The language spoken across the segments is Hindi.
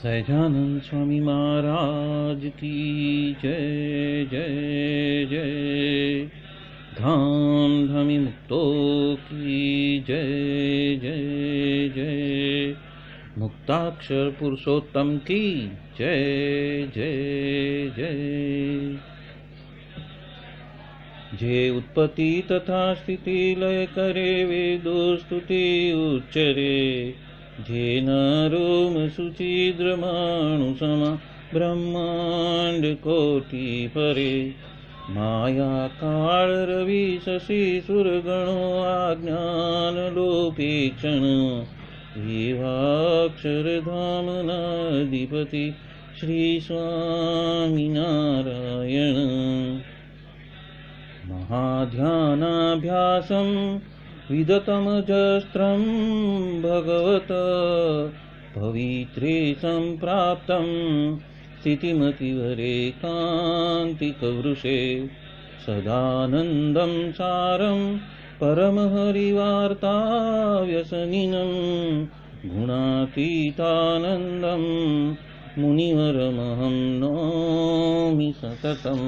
सहजानंद स्वामी महाराज की जय जय जय। धाम धमी मुक्तों की जय जय जय। मुक्ताक्षर पुरुषोत्तम की जय जय जय। जे उत्पत्ति तथा स्थिति लय करे वेदो स्तुति उच्चरे। जे नरोम सुचिद्रमाणु समा ब्रह्मांड कोटि परे। माया काल रवि शशि सुरगणो अज्ञान लोपेक्षण। एवाक्षर धाम नाधिपति श्री स्वामी नारायण। महाध्यानाभ्यासं विदतमजस्त्रं भगवत पवित्रे सम्प्राप्तं स्थितिमतिवरेकान्तिकवृषे। सदानन्दं सारं परमहरिवार्ताव्यसनिनं। गुणातीतानन्दं मुनिवरमहं नौमि सततम्।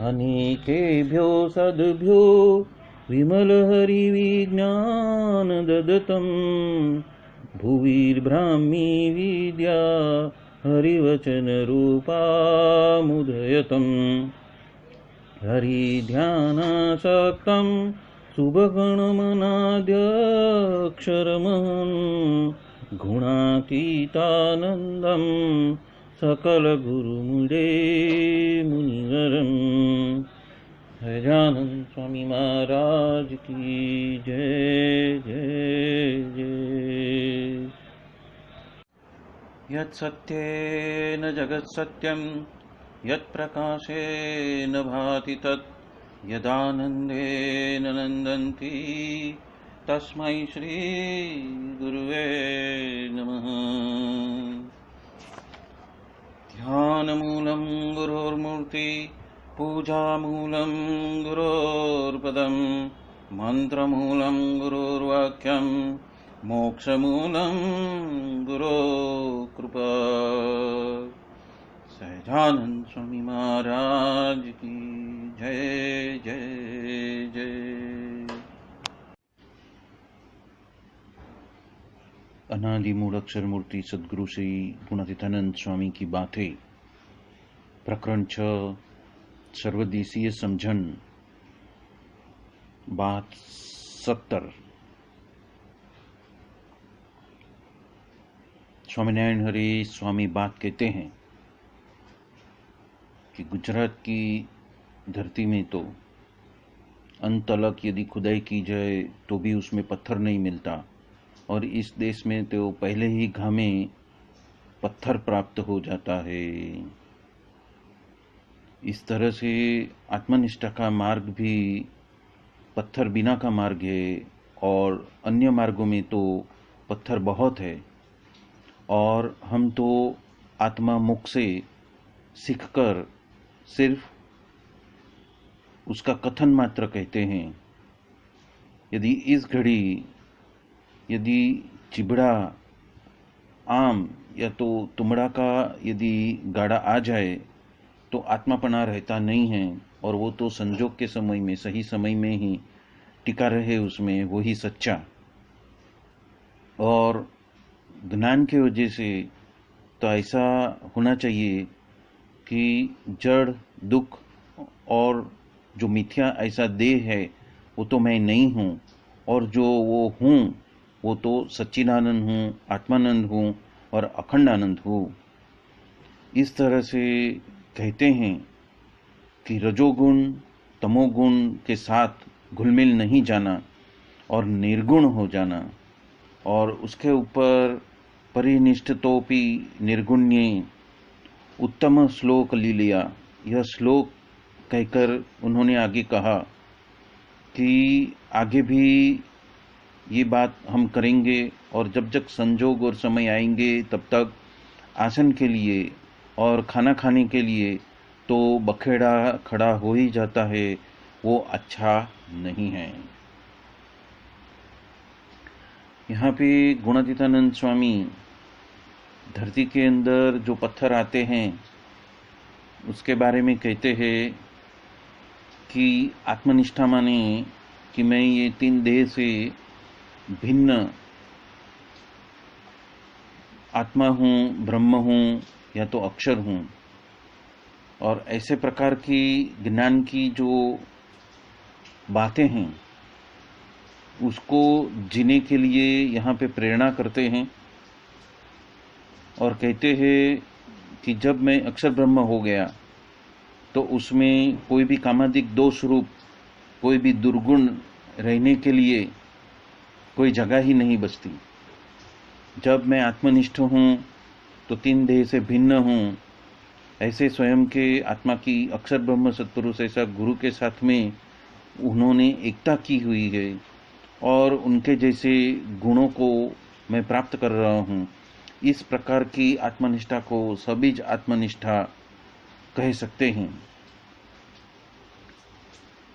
अनेकेभ्यो सद्भ्यो विमलहरिविज्ञान ददतं। भुविर्ब्राह्मी विद्या हरिवचनरूपामुदयतं। हरिध्यानासक्तं शुभगणमनाद्यक्षरमहं। गुणातीतानन्दं सकलगुरुमुदे मुनिवरम्। सहजानंद स्वामी महाराज की जय जय जय। यत्सत्येन जगत्सत्यं यत्प्रकाशेन भाति तत्। यदानन्देन नन्दन्ति तस्मै श्री गुरुवे नमः। ध्यानमूलं गुरोर्मूर्ति पूजामूलं गुरोर्पदं। मन्त्रमूलं गुरोर्वाक्यं मोक्षमूलं गुरोकृपा। सहजानंद स्वामी महाराज की जय जय जय। अनादि मूल अक्षर मूर्ति सद्गुरु श्री गुणातीतानंद स्वामी की बातें। प्रकरण 6 सर्वदेशीय समझन। बात 70। स्वामीनारायण हरि स्वामी बात कहते हैं कि गुजरात की धरती में तो अंत तलक यदि खुदाई की जाए तो भी उसमें पत्थर नहीं मिलता, और इस देश में तो पहले ही घामे पत्थर प्राप्त हो जाता है। इस तरह से आत्मनिष्ठा का मार्ग भी पत्थर बिना का मार्ग है, और अन्य मार्गों में तो पत्थर बहुत है। और हम तो आत्मा मुख से सीखकर सिर्फ उसका कथन मात्र कहते हैं। यदि इस घड़ी यदि चिबड़ा आम या तो तुमड़ा का यदि गाड़ा आ जाए तो आत्मापना रहता नहीं है, और वो तो संजोग के समय में सही समय में ही टिका रहे उसमें, वही सच्चा। और ज्ञान के वजह से तो ऐसा होना चाहिए कि जड़ दुख और जो मिथ्या ऐसा देह है वो तो मैं नहीं हूँ, और जो वो हूँ वो तो सच्चिदानंद हूँ, आत्मानंद हूँ और अखंड आनंद हूँ। इस तरह से कहते हैं कि रजोगुण तमोगुण के साथ घुलमिल नहीं जाना और निर्गुण हो जाना, और उसके ऊपर परिनिष्ठतोपि निर्गुण्ये उत्तम श्लोक ली लिया। यह श्लोक कहकर उन्होंने आगे कहा कि आगे भी ये बात हम करेंगे, और जब जब संजोग और समय आएंगे तब तक आसन के लिए और खाना खाने के लिए तो बखेड़ा खड़ा हो ही जाता है, वो अच्छा नहीं है। यहाँ पे गुणातीतानंद स्वामी धरती के अंदर जो पत्थर आते हैं उसके बारे में कहते हैं कि आत्मनिष्ठा माने कि मैं ये तीन देह से भिन्न आत्मा हूँ, ब्रह्म हूँ या तो अक्षर हूँ। और ऐसे प्रकार की ज्ञान की जो बातें हैं उसको जीने के लिए यहाँ पे प्रेरणा करते हैं और कहते हैं कि जब मैं अक्षर ब्रह्म हो गया तो उसमें कोई भी कामादिक दोष रूप कोई भी दुर्गुण रहने के लिए कोई जगह ही नहीं बचती। जब मैं आत्मनिष्ठ हूँ तो तीन देह से भिन्न हूँ, ऐसे स्वयं के आत्मा की अक्षर ब्रह्म सत्पुरुष ऐसा गुरु के साथ में उन्होंने एकता की हुई है और उनके जैसे गुणों को मैं प्राप्त कर रहा हूँ। इस प्रकार की आत्मनिष्ठा को सबीज आत्मनिष्ठा कह सकते हैं।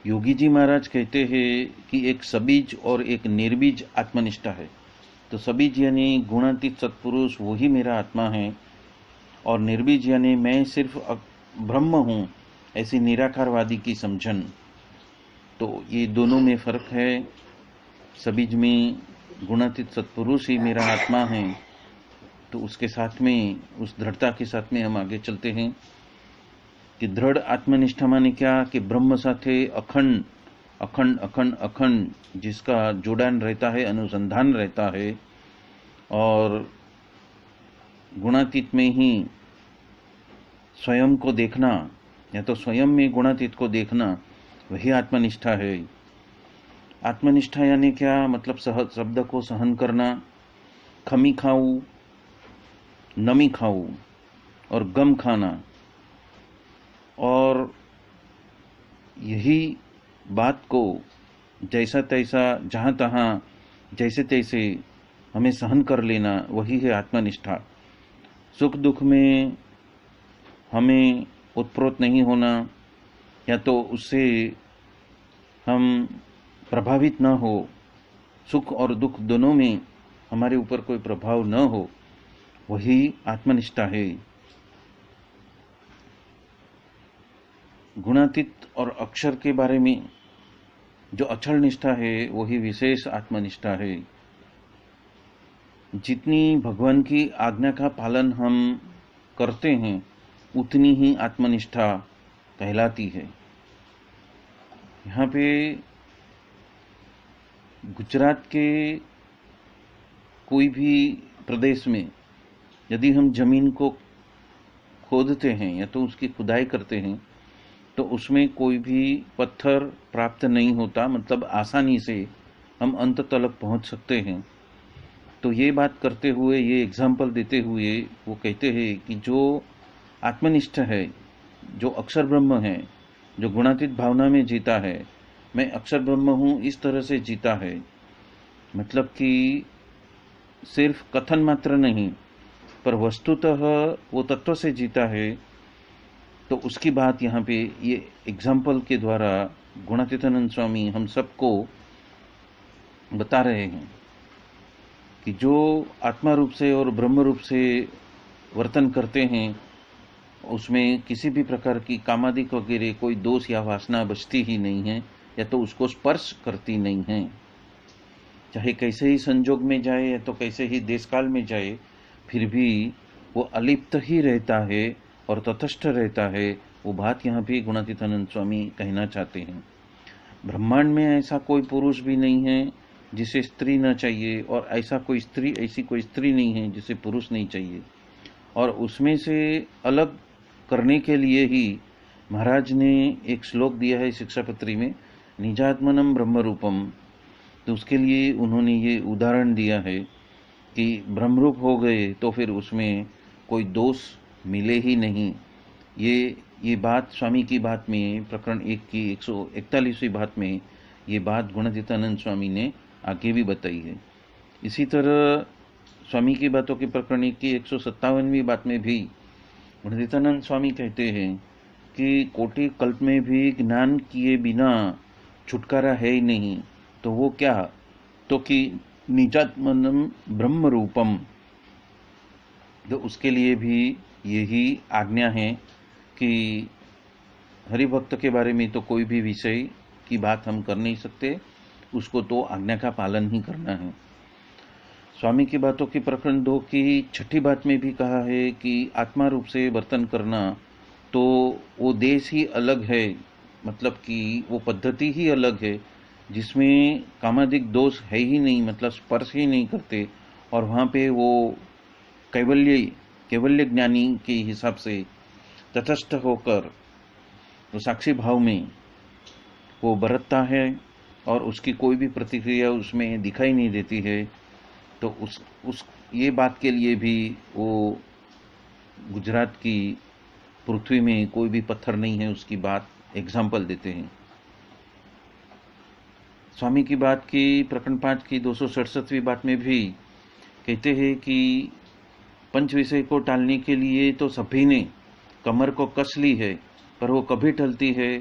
योगी जी महाराज कहते हैं कि एक सबीज और एक निर्बीज आत्मनिष्ठा है। तो सबीज यानी गुणातीत सत्पुरुष वही मेरा आत्मा है और निर्बीज यानी मैं सिर्फ ब्रह्म हूँ, ऐसी निराकारवादी की समझन। तो ये दोनों में फर्क है। सबीज में गुणातीत सत्पुरुष ही मेरा आत्मा है, तो उसके साथ में उस दृढ़ता के साथ में हम आगे चलते हैं कि दृढ़ आत्मनिष्ठा माने क्या कि ब्रह्म साथे अखंड अखंड अखंड अखंड जिसका जोड़ान रहता है, अनुसंधान रहता है। और गुणातीत में ही स्वयं को देखना या तो स्वयं में गुणातीत को देखना, वही आत्मनिष्ठा है। आत्मनिष्ठा यानी क्या मतलब शब्द को सहन करना, खमी खाऊं नमी खाऊं और गम खाना। और यही बात को जैसा तैसा जहाँ तहाँ जैसे तैसे हमें सहन कर लेना, वही है आत्मनिष्ठा। सुख दुख में हमें उत्प्रोत नहीं होना या तो उससे हम प्रभावित न हो, सुख और दुख दोनों में हमारे ऊपर कोई प्रभाव न हो, वही आत्मनिष्ठा है। गुणातीत और अक्षर के बारे में जो अचल निष्ठा है वही विशेष आत्मनिष्ठा है। जितनी भगवान की आज्ञा का पालन हम करते हैं उतनी ही आत्मनिष्ठा कहलाती है। यहाँ पे गुजरात के कोई भी प्रदेश में यदि हम जमीन को खोदते हैं या तो उसकी खुदाई करते हैं तो उसमें कोई भी पत्थर प्राप्त नहीं होता, मतलब आसानी से हम अंत तक पहुंच सकते हैं। तो ये बात करते हुए, ये एग्जाम्पल देते हुए वो कहते हैं कि जो आत्मनिष्ठ है, जो अक्षर ब्रह्म है, जो गुणातीत भावना में जीता है, मैं अक्षर ब्रह्म हूँ इस तरह से जीता है, मतलब कि सिर्फ कथन मात्र नहीं पर वस्तुतः वो तत्व से जीता है। तो उसकी बात यहाँ पे ये एग्जाम्पल के द्वारा गुणातीतानंद स्वामी हम सबको बता रहे हैं कि जो आत्मा रूप से और ब्रह्म रूप से वर्तन करते हैं उसमें किसी भी प्रकार की कामादिक वगैरह कोई दोष या वासना बचती ही नहीं है या तो उसको स्पर्श करती नहीं है। चाहे कैसे ही संजोग में जाए या तो कैसे ही देश काल में जाए, फिर भी वो अलिप्त ही रहता है और तटस्थ रहता है। वो बात यहाँ भी गुणातीतानंद स्वामी कहना चाहते हैं। ब्रह्मांड में ऐसा कोई पुरुष भी नहीं है जिसे स्त्री न चाहिए और ऐसी कोई स्त्री नहीं है जिसे पुरुष नहीं चाहिए। और उसमें से अलग करने के लिए ही महाराज ने एक श्लोक दिया है शिक्षापत्री में, निजात्मनम ब्रह्म रूपम। तो उसके लिए उन्होंने ये उदाहरण दिया है कि ब्रह्मरूप हो गए तो फिर उसमें कोई दोष मिले ही नहीं। ये बात स्वामी की बात में प्रकरण 1 की 141वीं बात में ये बात गुणातीतानंद स्वामी ने आगे भी बताई है। इसी तरह स्वामी की बातों के प्रकरण 1 की 157वीं बात में भी गुणातीतानंद स्वामी कहते हैं कि कोटि कल्प में भी ज्ञान किए बिना छुटकारा है ही नहीं। तो वो क्या, तो कि निजात्मनम ब्रह्म रूपम, तो उसके लिए भी यही आज्ञा है कि हरिभक्त के बारे में तो कोई भी विषय की बात हम कर नहीं सकते, उसको तो आज्ञा का पालन ही करना है। स्वामी की बातों की प्रकरण 2 की 6ठी बात में भी कहा है कि आत्मा रूप से वर्तन करना, तो वो देश ही अलग है, मतलब कि वो पद्धति ही अलग है जिसमें कामादिक दोष है ही नहीं, मतलब स्पर्श ही नहीं करते, और वहाँ पे वो कैवल्य ज्ञानी के हिसाब से तटस्थ होकर वो साक्षी भाव में वो बरतता है और उसकी कोई भी प्रतिक्रिया उसमें दिखाई नहीं देती है। तो उस ये बात के लिए भी वो गुजरात की पृथ्वी में कोई भी पत्थर नहीं है, उसकी बात एग्जाम्पल देते हैं। स्वामी की बात की प्रकरण 5 की 267वीं बात में भी कहते हैं कि पंच विषय को टालने के लिए तो सभी ने कमर को कस ली है, पर वो कभी टलती है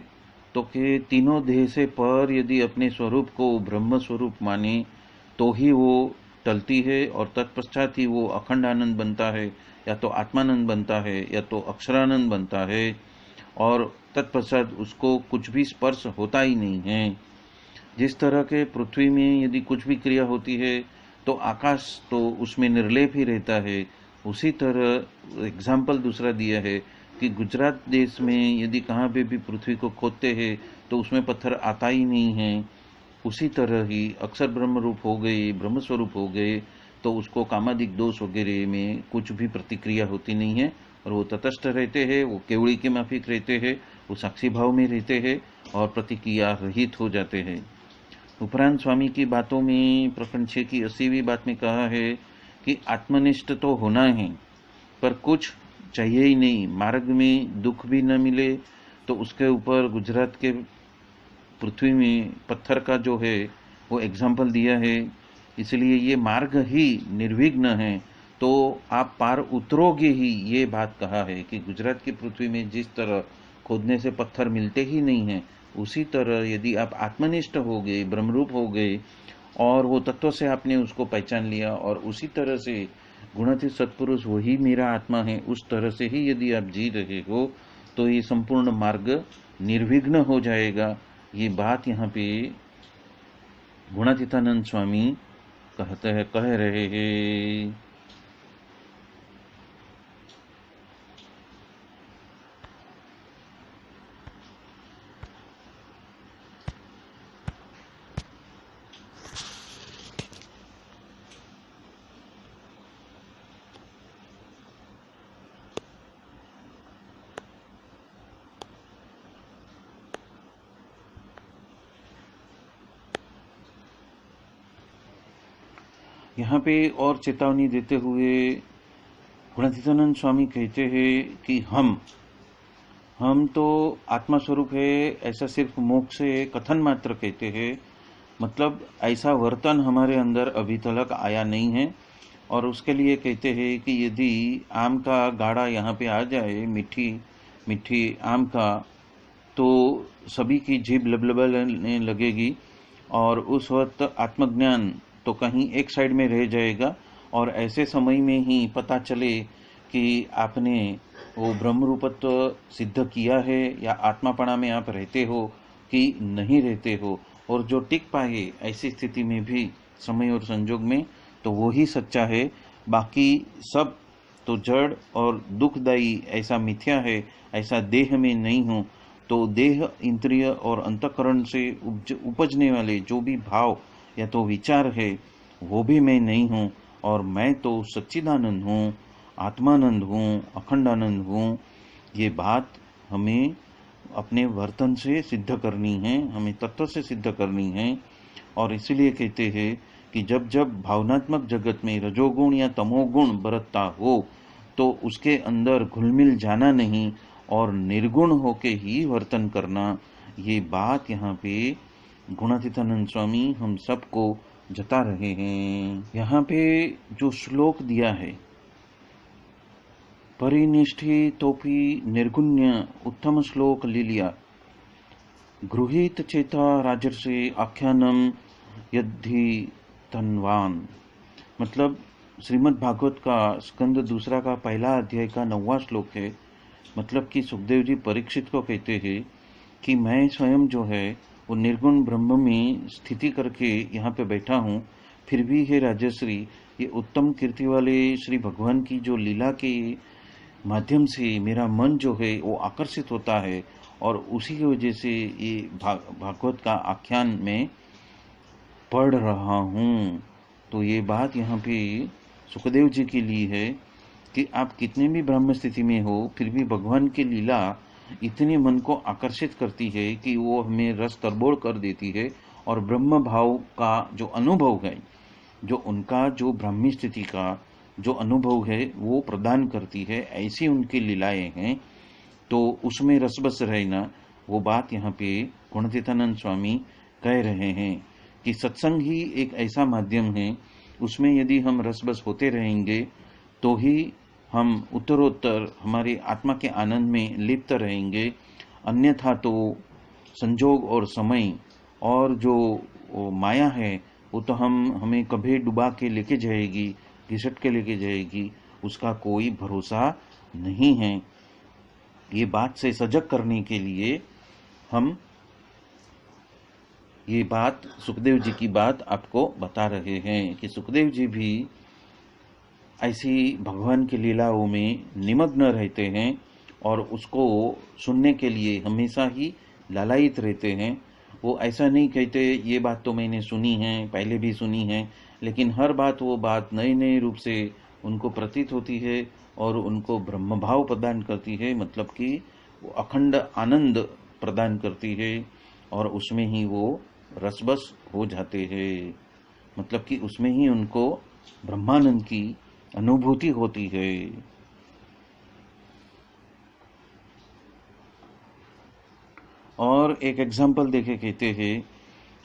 तो कि तीनों देह से पर यदि अपने स्वरूप को ब्रह्म स्वरूप माने तो ही वो टलती है, और तत्पश्चात ही वो अखंड आनंद बनता है, या तो आत्मानंद बनता है या तो अक्षरानंद बनता है, और तत्पश्चात उसको कुछ भी स्पर्श होता ही नहीं है। जिस तरह के पृथ्वी में यदि कुछ भी क्रिया होती है तो आकाश तो उसमें निर्लेप ही रहता है, उसी तरह एग्जाम्पल दूसरा दिया है कि गुजरात देश में यदि कहाँ पे भी पृथ्वी को खोदते हैं तो उसमें पत्थर आता ही नहीं है। उसी तरह ही अक्षर ब्रह्म रूप हो गए, ब्रह्म स्वरूप हो गए, तो उसको कामादिक दोष वगैरह में कुछ भी प्रतिक्रिया होती नहीं है, और वो तटस्थ रहते हैं, वो केवड़ी के माफिक रहते हैं, वो साक्षी भाव में रहते हैं और प्रतिक्रिया रहित हो जाते हैं। उपरांत स्वामी की बातों में प्रकरण 6 की 80वीं बात में कहा है कि आत्मनिष्ठ तो होना है, पर कुछ चाहिए ही नहीं, मार्ग में दुख भी न मिले तो उसके ऊपर गुजरात के पृथ्वी में पत्थर का जो है वो एग्जाम्पल दिया है। इसलिए ये मार्ग ही निर्विघ्न है, तो आप पार उतरोगे ही, ये बात कहा है कि गुजरात की पृथ्वी में जिस तरह खोदने से पत्थर मिलते ही नहीं हैं, उसी तरह यदि आप आत्मनिष्ठ हो गए, ब्रह्मरूप हो गए, और वो तत्व से आपने उसको पहचान लिया, और उसी तरह से गुणातीत सत्पुरुष वही मेरा आत्मा है, उस तरह से ही यदि आप जी रहे हो तो ये संपूर्ण मार्ग निर्विघ्न हो जाएगा। ये बात यहाँ पे गुणातीतानंद स्वामी कह रहे हैं। यहाँ पे और चेतावनी देते हुए गुणातीतानंद स्वामी कहते हैं कि हम तो आत्मा स्वरूप है, ऐसा सिर्फ मुख से कथन मात्र कहते हैं, मतलब ऐसा वर्तन हमारे अंदर अभी तक आया नहीं है। और उसके लिए कहते हैं कि यदि आम का गाढ़ा यहाँ पे आ जाए, मीठी मीठी आम का, तो सभी की जीभ लबलबाने लगेगी, और उस वक्त आत्मज्ञान तो कहीं एक साइड में रह जाएगा, और ऐसे समय में ही पता चले कि आपने वो ब्रह्म रूपत्व सिद्ध किया है, या आत्मापणा में आप रहते हो कि नहीं रहते हो। और जो टिक पाए ऐसी स्थिति में भी, समय और संजोग में, तो वो ही सच्चा है, बाकी सब तो जड़ और दुखदायी ऐसा मिथ्या है, ऐसा देह में नहीं हूँ। तो देह, इंद्रिय और अंतःकरण से उपजने वाले जो भी भाव या तो विचार है, वो भी मैं नहीं हूँ, और मैं तो सच्चिदानंद हूँ, आत्मानंद हूँ, अखंडानंद हूँ। ये बात हमें अपने वर्तन से सिद्ध करनी है, हमें तत्व से सिद्ध करनी है। और इसलिए कहते हैं कि जब जब भावनात्मक जगत में रजोगुण या तमोगुण बरतता हो तो उसके अंदर घुलमिल जाना नहीं और निर्गुण होके ही वर्तन करना। ये बात यहाँ पे गुणातीतानंद स्वामी हम सबको जता रहे हैं। यहाँ पे जो श्लोक दिया है, परिनिष्ठि तोपि निर्गुण्य उत्तम श्लोक लिलिया गृहीत चेता राजर्षि आख्यानम यद्धि तन्वान, मतलब श्रीमद् भागवत का स्कंद दूसरा का पहला अध्याय का 9वां श्लोक है। मतलब कि सुखदेव जी परीक्षित को कहते हैं कि मैं स्वयं जो है वो निर्गुण ब्रह्म में स्थिति करके यहाँ पे बैठा हूँ, फिर भी हे राजश्री, ये उत्तम कीर्ति वाले श्री भगवान की जो लीला के माध्यम से मेरा मन जो है वो आकर्षित होता है, और उसी की वजह से ये भागवत का आख्यान में पढ़ रहा हूँ। तो ये बात यहाँ पे सुखदेव जी के लिए है कि आप कितने भी ब्रह्म स्थिति में हो, फिर भी भगवान की लीला इतने मन को आकर्षित करती है कि वो हमें रस तरबोड़ कर देती है, और ब्रह्म भाव का जो अनुभव है, जो उनका जो ब्राह्मी स्थिति का जो अनुभव है वो प्रदान करती है। ऐसी उनकी लीलाएं हैं, तो उसमें रसबस रहना, वो बात यहाँ पे गुणतीतानंद स्वामी कह रहे हैं कि सत्संग ही एक ऐसा माध्यम है, उसमें यदि हम रसबस होते रहेंगे तो ही हम उत्तरोत्तर हमारे आत्मा के आनंद में लिप्त रहेंगे। अन्यथा तो संजोग और समय और जो माया है वो तो हमें कभी डुबा के लेके जाएगी, घिसट के लेके जाएगी, उसका कोई भरोसा नहीं है। ये बात से सजग करने के लिए हम ये बात सुखदेव जी की बात आपको बता रहे हैं कि सुखदेव जी भी ऐसी भगवान की लीलाओं में निमग्न रहते हैं और उसको सुनने के लिए हमेशा ही लालायित रहते हैं। वो ऐसा नहीं कहते ये बात तो मैंने सुनी है, पहले भी सुनी है, लेकिन हर बात वो बात नए नए रूप से उनको प्रतीत होती है और उनको ब्रह्म भाव प्रदान करती है। मतलब कि वो अखंड आनंद प्रदान करती है और उसमें ही वो रसबस हो जाते हैं। मतलब कि उसमें ही उनको ब्रह्मानंद की अनुभूति होती है। और एक एग्जाम्पल देके कहते हैं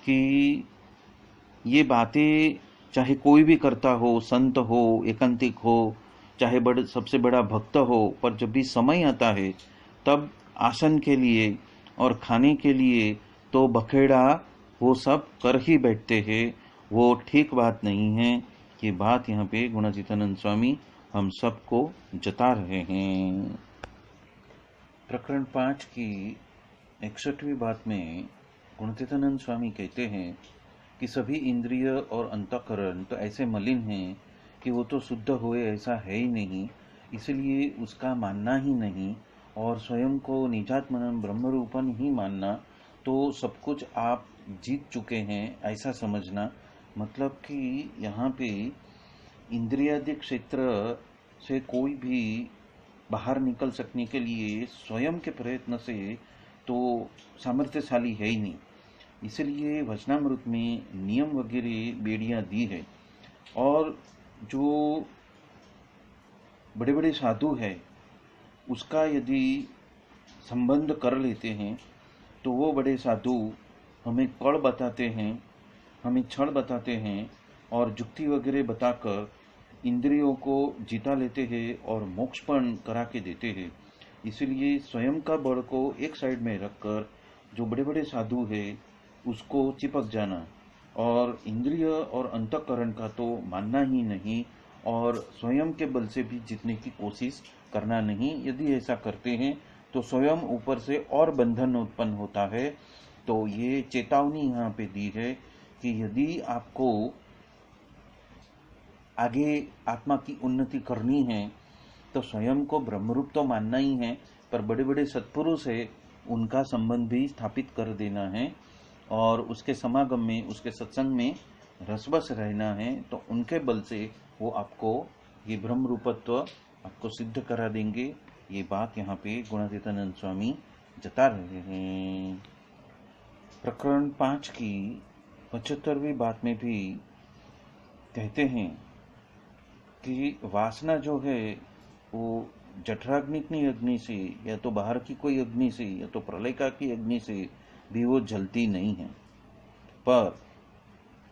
कि ये बातें चाहे कोई भी करता हो, संत हो, एकांतिक हो, चाहे सबसे बड़ा भक्त हो, पर जब भी समय आता है तब आसन के लिए और खाने के लिए तो बखेड़ा वो सब कर ही बैठते हैं। वो ठीक बात नहीं है। ये बात यहाँ पे गुणातीतानंद स्वामी हम सबको जता रहे हैं। प्रकरण 5 की 61वीं बात में गुणातीतानंद स्वामी कहते हैं कि सभी इंद्रिय और अंतःकरण तो ऐसे मलिन हैं कि वो तो शुद्ध हुए ऐसा है ही नहीं, इसलिए उसका मानना ही नहीं, और स्वयं को निजात्मन ब्रह्मरूपन ही मानना, तो सब कुछ आप जीत चुके हैं ऐसा समझना। मतलब कि यहाँ पे इंद्रियादि क्षेत्र से कोई भी बाहर निकल सकने के लिए स्वयं के प्रयत्न से तो सामर्थ्यशाली है ही नहीं, इसलिए वचनामृत में नियम वगैरह बेड़ियां दी है। और जो बड़े बड़े साधु है उसका यदि संबंध कर लेते हैं तो वो बड़े साधु हमें कड़ बताते हैं, हमें क्षण बताते हैं और जुक्ति वगैरह बताकर इंद्रियों को जीता लेते हैं और मोक्षपण करा के देते हैं। इसलिए स्वयं का बड़ को एक साइड में रखकर जो बड़े बड़े साधु है उसको चिपक जाना और इंद्रिय और अंतःकरण का तो मानना ही नहीं, और स्वयं के बल से भी जीतने की कोशिश करना नहीं। यदि ऐसा करते हैं तो स्वयं ऊपर से और बंधन उत्पन्न होता है। तो ये चेतावनी यहाँ पे दी है कि यदि आपको आगे आत्मा की उन्नति करनी है तो स्वयं को ब्रह्मरूप तो मानना ही है, पर बड़े बड़े सत्पुरुष है उनका संबंध भी स्थापित कर देना है और उसके समागम में, उसके सत्संग में रसबस रहना है। तो उनके बल से वो आपको ये ब्रह्म रूपत्व आपको सिद्ध करा देंगे। ये बात यहाँ पे गुणातीतानंद स्वामी जता रहे हैं। प्रकरण 5 की 75वीं बात में भी कहते हैं कि वासना जो है वो जठराग्नि अग्नि से या तो बाहर की कोई अग्नि से या तो प्रलयका की अग्नि से भी वो जलती नहीं है, पर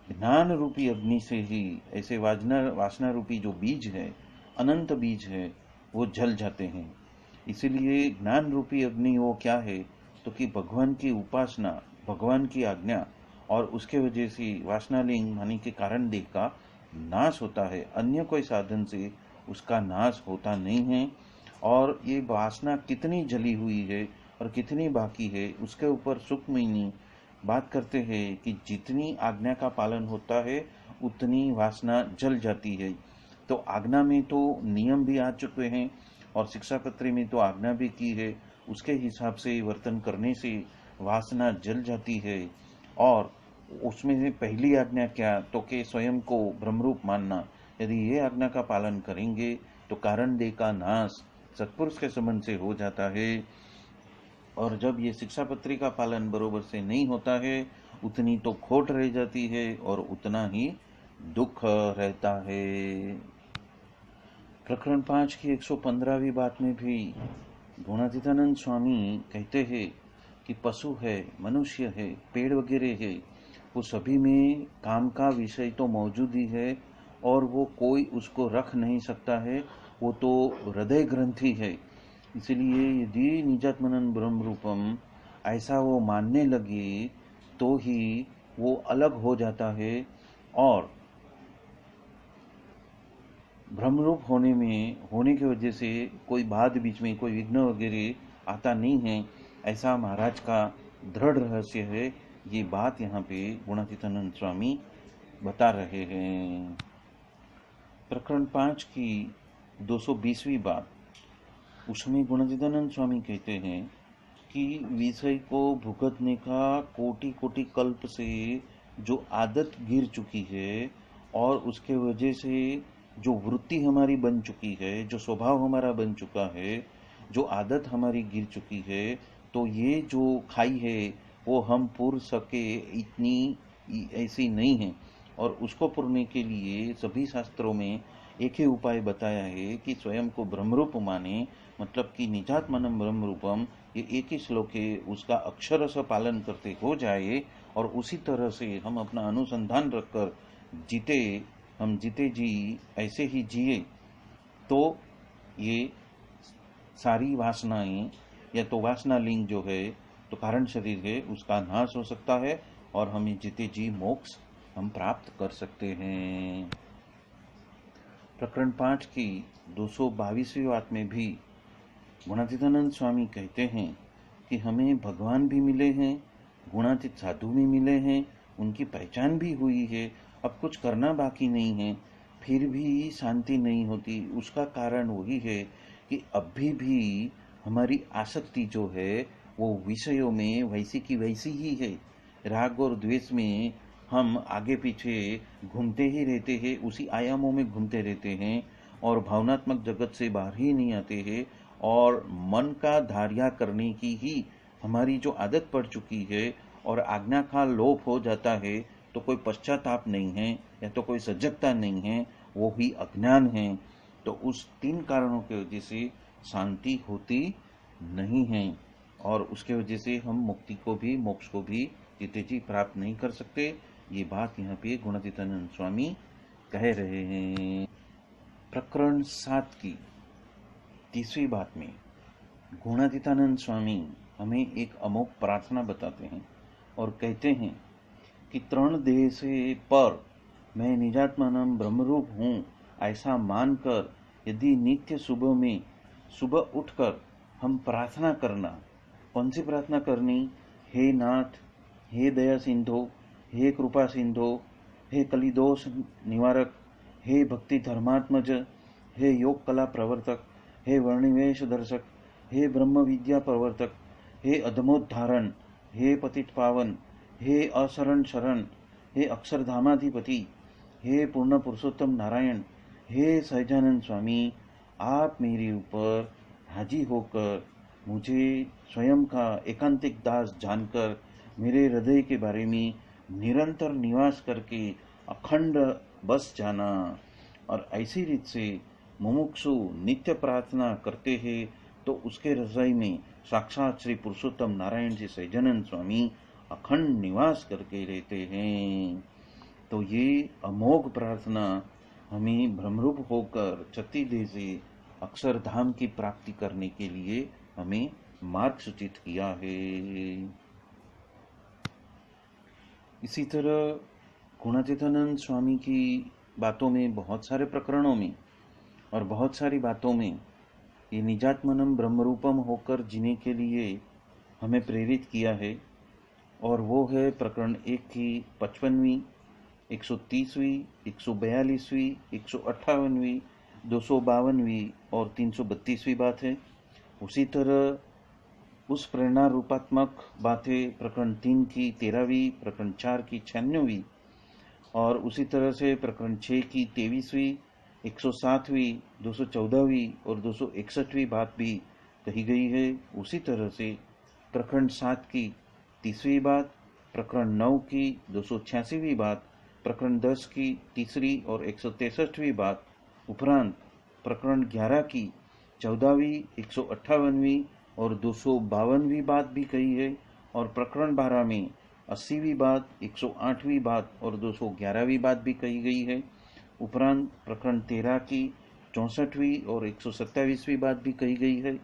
ज्ञान रूपी अग्नि से ही ऐसे वासना रूपी जो बीज है, अनंत बीज है, वो जल जाते हैं। इसीलिए ज्ञान रूपी अग्नि वो क्या है तो कि भगवान की उपासना, भगवान की आज्ञा और उसके वजह से वासनालिंग हानि के कारण देह का नाश होता है, अन्य कोई साधन से उसका नाश होता नहीं है। और ये वासना कितनी जली हुई है और कितनी बाकी है, उसके ऊपर सुखमयी बात करते हैं कि जितनी आज्ञा का पालन होता है उतनी वासना जल जाती है। तो आज्ञा में तो नियम भी आ चुके हैं और शिक्षापत्री में तो आज्ञा भी की है, उसके हिसाब से वर्तन करने से वासना जल जाती है। और उसमें से पहली आज्ञा क्या, तो कि स्वयं को ब्रह्मरूप मानना। यदि ये आज्ञा का पालन करेंगे तो कारण देह का नाश सत्पुरुष के संबंध से हो जाता है। और जब ये शिक्षापत्री का पालन बरोबर से नहीं होता है, उतनी तो खोट रह जाती है और उतना ही दुख रहता है। प्रकरण 5 की 115वीं बात में भी गुणातीतानंद स्वामी कहते हैं कि पशु है, मनुष्य है, पेड़ वगैरह है, वो सभी में काम का विषय तो मौजूद ही है और वो कोई उसको रख नहीं सकता है, वो तो हृदय ग्रंथि है। इसलिए यदि निजात्मनन ब्रह्म रूपम ऐसा वो मानने लगे तो ही वो अलग हो जाता है और ब्रह्मरूप होने की वजह से कोई बात बीच में कोई विघ्न वगैरह आता नहीं है। ऐसा महाराज का दृढ़ रहस्य है। ये बात यहाँ पे गुणातीतानंद स्वामी बता रहे हैं। प्रकरण 5 की 220वीं बात, उसमें गुणातीतानंद स्वामी कहते हैं कि विषय को भुगतने का कोटि कोटि कल्प से जो आदत गिर चुकी है और उसके वजह से जो वृत्ति हमारी बन चुकी है, जो स्वभाव हमारा बन चुका है, जो आदत हमारी गिर चुकी है, तो ये जो खाई है वो हम पूर सके इतनी ऐसी नहीं है। और उसको पूरने के लिए सभी शास्त्रों में एक ही उपाय बताया है कि स्वयं को ब्रह्मरूप माने, मतलब कि निजात्मनम ब्रह्म रूपम, ये एक ही श्लोक है, उसका अक्षरश पालन करते हो जाए और उसी तरह से हम अपना अनुसंधान रखकर जीते, हम जीते जी ऐसे ही जिए, तो ये सारी वासनाएं या तो वासना लिंग जो है तो कारण शरीर है उसका नाश हो सकता है और हमें जीते जी मोक्ष हम प्राप्त कर सकते हैं। प्रकरण 5 की 222वीं बात में भी गुणातीतानंद स्वामी कहते हैं कि हमें भगवान भी मिले हैं, गुणातीत साधु भी मिले हैं, उनकी पहचान भी हुई है, अब कुछ करना बाकी नहीं है, फिर भी शांति नहीं होती। उसका कारण वही है कि अभी भी हमारी आसक्ति जो है वो विषयों में वैसी की वैसी ही है। राग और द्वेष में हम आगे पीछे घूमते ही रहते हैं, उसी आयामों में घूमते रहते हैं और भावनात्मक जगत से बाहर ही नहीं आते हैं। और मन का धार्या करने की ही हमारी जो आदत पड़ चुकी है और आज्ञा का लोप हो जाता है, तो कोई पश्चाताप नहीं है या तो कोई सजगता नहीं है, वो ही अज्ञान है। तो उस 3 कारणों की वजह से शांति होती नहीं है और उसके वजह से हम मुक्ति को भी मोक्ष को भी जीते जी प्राप्त नहीं कर सकते। ये बात यहाँ पे गुणातीतानंद स्वामी कह रहे हैं। प्रकरण 7 की 30वीं बात में गुणातीतानंद स्वामी हमें एक अमोघ प्रार्थना बताते हैं और कहते हैं कि तृण देह से पर मैं निजात्मानम ब्रह्मरूप हूँ ऐसा मानकर यदि नित्य सुबह उठकर हम प्रार्थना करना। कौन सी प्रार्थना करनी? हे नाथ, हे दया सिंधो, हे कृपा सिंधो, हे कलिदोष निवारक, हे भक्ति धर्मात्मज, हे योग कला प्रवर्तक, हे वर्णिवेश दर्शक, हे ब्रह्म विद्या प्रवर्तक, हे अधमोद्धारण, हे पतित पावन, हे असरण शरण, हे अक्षरधामाधिपति, हे पूर्ण पुरुषोत्तम नारायण, हे सहजानंद स्वामी, आप मेरे ऊपर हाजी होकर मुझे स्वयं का एकांतिक दास जानकर मेरे हृदय के बारे में निरंतर निवास करके अखंड बस जाना। और ऐसी रीत से मुमुक्षु नित्य प्रार्थना करते हैं तो उसके हृदय में साक्षात श्री पुरुषोत्तम नारायण जी सहजानंद स्वामी अखंड निवास करके रहते हैं। तो ये अमोघ प्रार्थना हमें ब्रह्मरूप होकर छत्ती देह से अक्षरधाम की प्राप्ति करने के लिए हमें मार्ग सूचित किया है। इसी तरह गुणातीतानंद स्वामी की बातों में, बहुत सारे प्रकरणों में और बहुत सारी बातों में ये निजात्मनम ब्रह्मरूपम होकर जीने के लिए हमें प्रेरित किया है। और वो है प्रकरण 1 की 55वीं, 130वीं, 142वीं, 158वीं, 252वीं और 332वीं बात है। उसी तरह उस प्रेरणा रूपात्मक बातें प्रकरण 3 की 13वीं, प्रकरण 4 की 96वीं और उसी तरह से प्रकरण 6 की 23वीं, 107वीं, 214वीं और 261वीं बात भी कही गई है। उसी तरह से प्रकरण 7 की 30वीं बात, प्रकरण 9 की 286वीं बात, प्रकरण 10 की तीसरी और 163वीं बात उपरांत प्रकरण 11 की 14वीं, 158वीं और 252वीं बात भी कही है। और प्रकरण 12 में 80वीं बात, 108वीं बात और 211वीं बात भी कही गई है। उपरांत प्रकरण 13 की 64वीं और 127वीं बात भी कही गई है।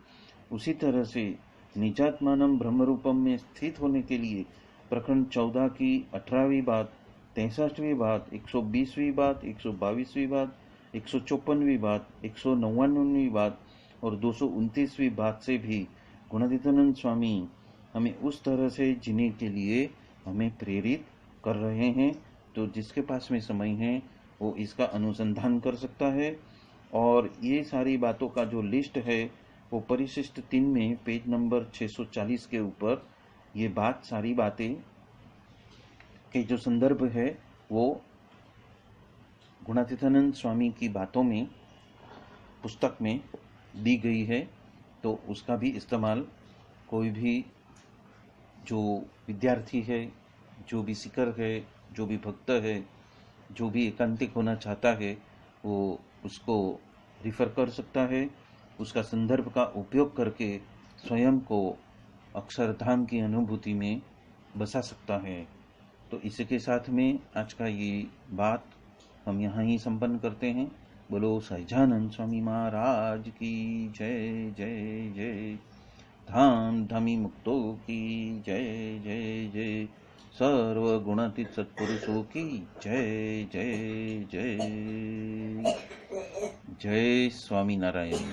उसी तरह से निजात्मानम ब्रह्मरूपम में स्थित होने के लिए प्रकरण 14 की 18वीं बात, 63वीं बात, 120वीं बात, 122वीं बात, 154वीं बात, 199वीं बात और 229वीं बात से भी गुणातीतानंद स्वामी हमें उस तरह से जीने के लिए हमें प्रेरित कर रहे हैं। तो जिसके पास में समय है वो इसका अनुसंधान कर सकता है। और ये सारी बातों का जो लिस्ट है वो परिशिष्ट 3 में पेज नंबर 640 के ऊपर ये बात सारी बातें के जो संदर्भ है वो गुणातीतानंद स्वामी की बातों में पुस्तक में दी गई है। तो उसका भी इस्तेमाल कोई भी जो विद्यार्थी है, जो भी सीकर है, जो भी भक्त है, जो भी एकांतिक होना चाहता है वो उसको रिफ़र कर सकता है। उसका संदर्भ का उपयोग करके स्वयं को अक्षरधाम की अनुभूति में बसा सकता है। तो इसी के साथ में आज का ये बात हम यहाँ ही संपन्न करते हैं। बोलो सहजानंद स्वामी महाराज की जय जय जय। धाम धामी मुक्तों की जय जय जय। सर्वगुणातीत सत्पुरुषों की जय जय जय। जय स्वामी नारायण।